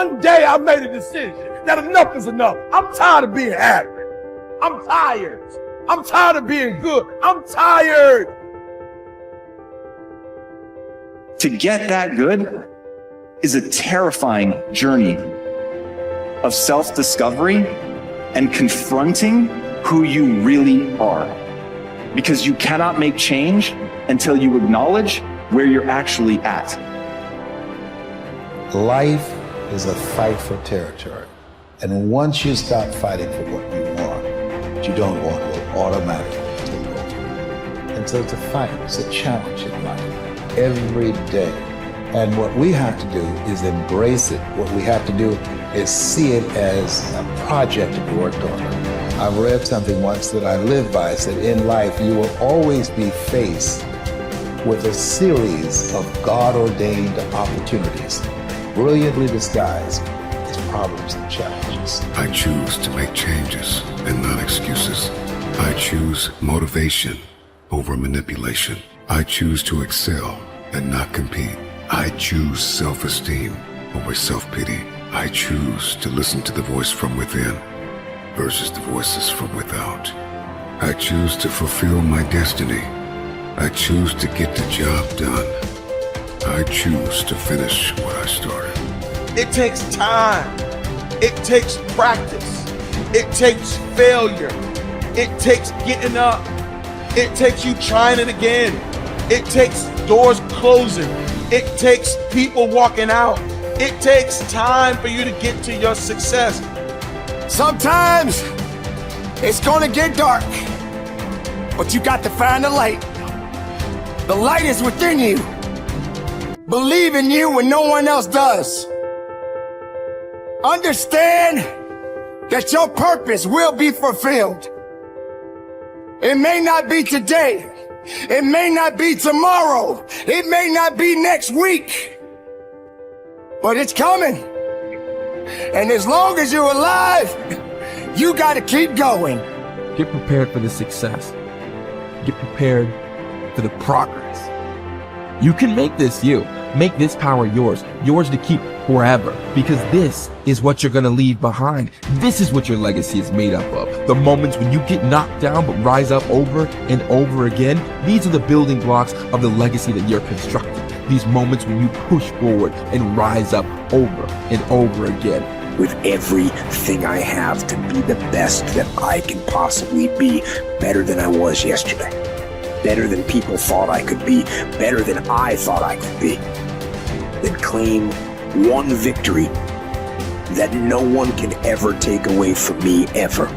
one day I made a decision that enough is enough. I'm tired of being average. I'm tired. I'm tired of being good. I'm tired. To get that good is a terrifying journey of self-discovery and confronting who you really are. Because you cannot make change until you acknowledge where you're actually at. Life is a fight for territory. And once you stop fighting for what you want, what you don't want will automatically take over. And so it's a fight, it's a challenge in life, every day. And what we have to do is embrace it. What we have to do is see it as a project to be worked on. I've read something once that I live by. It said, in life, you will always be faced with a series of God-ordained opportunities, brilliantly disguised as problems and challenges. I choose to make changes and not excuses. I choose motivation over manipulation. I choose to excel and not compete. I choose self-esteem over self-pity. I choose to listen to the voice from within versus the voices from without. I choose to fulfill my destiny. I choose to get the job done. I choose to finish what I started. It takes time. It takes practice. It takes failure. It takes getting up. It takes you trying it again. It takes doors closing. It takes people walking out. It takes time for you to get to your success. Sometimes it's gonna get dark, but you got to find the light. The light is within you. Believe in you when no one else does. Understand that your purpose will be fulfilled. It may not be today. It may not be tomorrow. It may not be next week. But it's coming. And as long as you're alive, you gotta keep going. Get prepared for the success. Get prepared for the progress. You can make this you. Make this power yours. Yours to keep forever. Because this is what you're gonna leave behind. This is what your legacy is made up of. The moments when you get knocked down but rise up over and over again. These are the building blocks of the legacy that you're constructing. These moments when you push forward and rise up over and over again. With everything I have to be the best that I can possibly be, better than I was yesterday. Better than people thought I could be, better than I thought I could be. Then claim one victory that no one can ever take away from me, ever.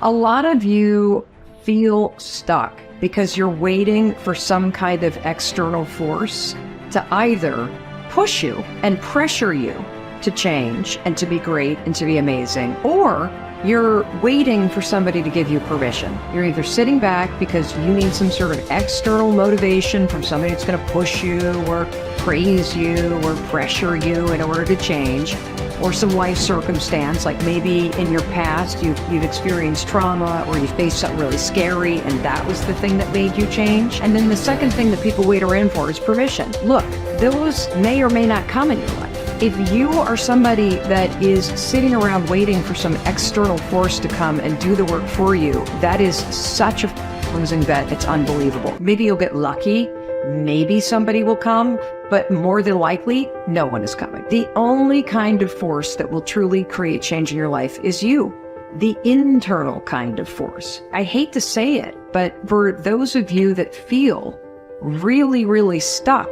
A lot of you feel stuck because you're waiting for some kind of external force to either push you and pressure you to change and to be great and to be amazing, or you're waiting for somebody to give you permission. You're either sitting back because you need some sort of external motivation from somebody that's going to push you or praise you or pressure you in order to change, or some life circumstance, like maybe in your past you've experienced trauma or you faced something really scary and that was the thing that made you change. And then the second thing that people wait around for is permission. Look, those may or may not come in your life. If you are somebody that is sitting around waiting for some external force to come and do the work for you, that is such a losing bet, it's unbelievable. Maybe you'll get lucky, maybe somebody will come, but more than likely, no one is coming. The only kind of force that will truly create change in your life is you, the internal kind of force. I hate to say it, but for those of you that feel really, really stuck,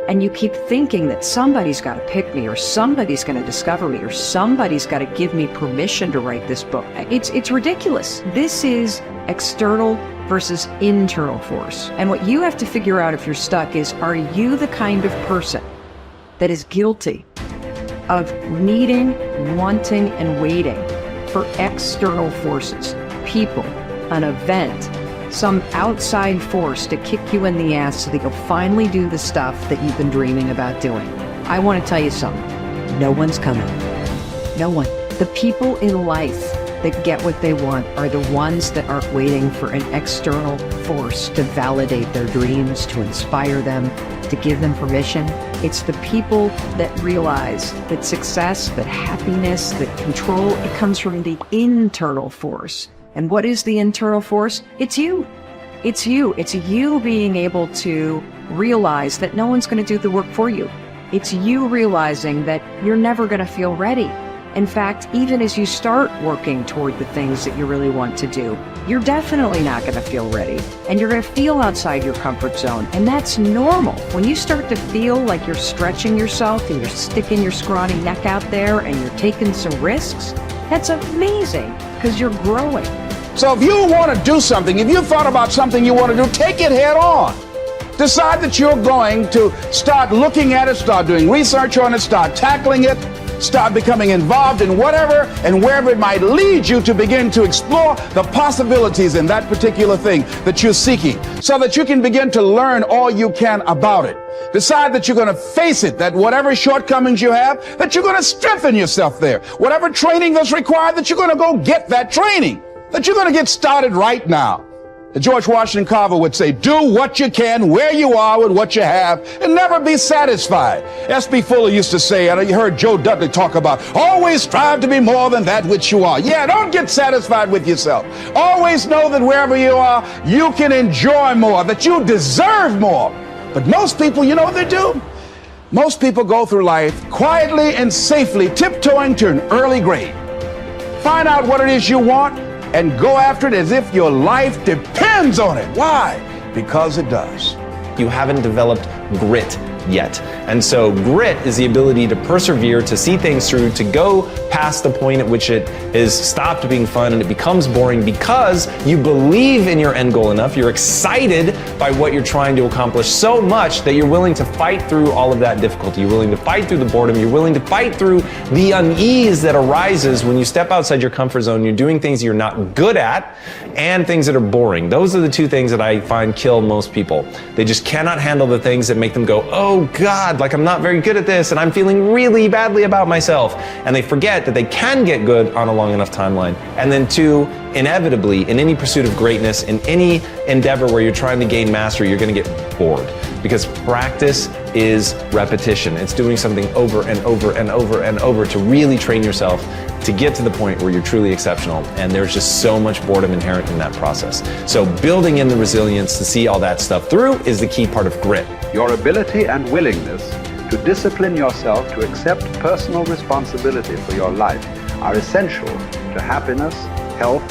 and you keep thinking that somebody's got to pick me, or somebody's going to discover me, or somebody's got to give me permission to write this book. It's ridiculous. This is external versus internal force. And what you have to figure out if you're stuck is, are you the kind of person that is guilty of needing, wanting, and waiting for external forces, people, an event, some outside force to kick you in the ass so that you'll finally do the stuff that you've been dreaming about doing? I want to tell you something. No one's coming. No one. The people in life that get what they want are the ones that aren't waiting for an external force to validate their dreams, to inspire them, to give them permission. It's the people that realize that success, that happiness, that control, it comes from the internal force. And what is the internal force? It's you. It's you. It's you being able to realize that no one's going to do the work for you. It's you realizing that you're never going to feel ready. In fact, even as you start working toward the things that you really want to do, you're definitely not going to feel ready. And you're going to feel outside your comfort zone. And that's normal. When you start to feel like you're stretching yourself and you're sticking your scrawny neck out there and you're taking some risks, that's amazing because you're growing. So if you want to do something, if you've thought about something you want to do, take it head on. Decide that you're going to start looking at it, start doing research on it, start tackling it, start becoming involved in whatever and wherever it might lead you to begin to explore the possibilities in that particular thing that you're seeking so that you can begin to learn all you can about it. Decide that you're going to face it, that whatever shortcomings you have, that you're going to strengthen yourself there. Whatever training that's required, that you're going to go get that training, that you're going to get started right now. George Washington Carver would say, do what you can, where you are with what you have, and never be satisfied. S.B. Fuller used to say, and you heard Joe Dudley talk about, always strive to be more than that which you are. Yeah, don't get satisfied with yourself. Always know that wherever you are, you can enjoy more, that you deserve more. But most people, you know what they do? Most people go through life quietly and safely, tiptoeing to an early grave. Find out what it is you want, and go after it as if your life depends on it. Why? Because it does. You haven't developed grit yet. And so grit is the ability to persevere, to see things through, to go past the point at which it is stopped being fun and it becomes boring because you believe in your end goal enough, you're excited by what you're trying to accomplish so much that you're willing to fight through all of that difficulty. You're willing to fight through the boredom. You're willing to fight through the unease that arises when you step outside your comfort zone. You're doing things you're not good at and things that are boring. Those are the two things that I find kill most people. They just cannot handle the things that make them go, oh God, like I'm not very good at this and I'm feeling really badly about myself. And they forget that they can get good on a long enough timeline. And then two, inevitably, in any pursuit of greatness, in any endeavor where you're trying to gain mastery, you're going to get bored because practice is repetition. It's doing something over and over and over and over to really train yourself to get to the point where you're truly exceptional. And there's just so much boredom inherent in that process. So building in the resilience to see all that stuff through is the key part of grit. Your ability and willingness to discipline yourself to accept personal responsibility for your life are essential to happiness, health,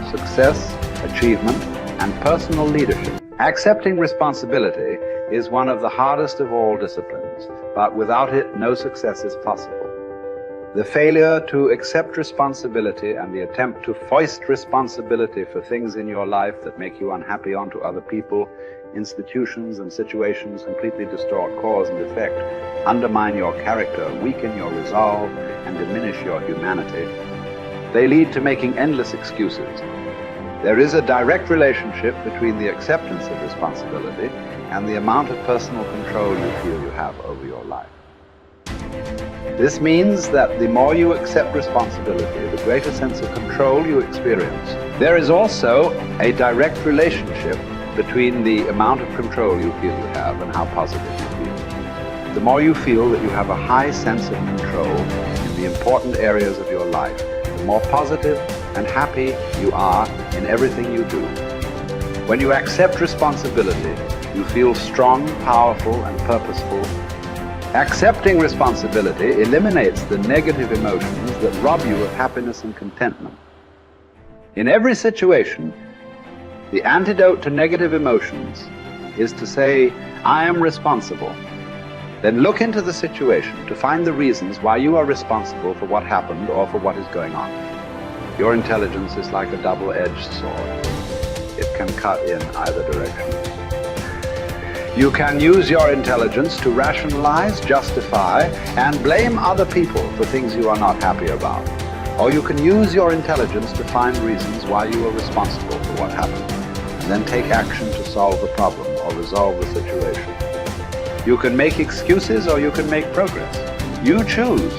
success, achievement, and personal leadership. Accepting responsibility is one of the hardest of all disciplines, but without it, no success is possible. The failure to accept responsibility and the attempt to foist responsibility for things in your life that make you unhappy onto other people, institutions, and situations completely distort cause and effect, undermine your character, weaken your resolve, and diminish your humanity. They lead to making endless excuses. There is a direct relationship between the acceptance of responsibility and the amount of personal control you feel you have over your life. This means that the more you accept responsibility, the greater sense of control you experience. There is also a direct relationship between the amount of control you feel you have and how positive you feel. The more you feel that you have a high sense of control in the important areas of your life, the more positive and happy you are in everything you do. When you accept responsibility, you feel strong, powerful, and purposeful. Accepting responsibility eliminates the negative emotions that rob you of happiness and contentment. In every situation, the antidote to negative emotions is to say, I am responsible. Then look into the situation to find the reasons why you are responsible for what happened or for what is going on. Your intelligence is like a double-edged sword. It can cut in either direction. You can use your intelligence to rationalize, justify, and blame other people for things you are not happy about. Or you can use your intelligence to find reasons why you are responsible for what happened, and then take action to solve the problem or resolve the situation. You can make excuses or you can make progress. You choose.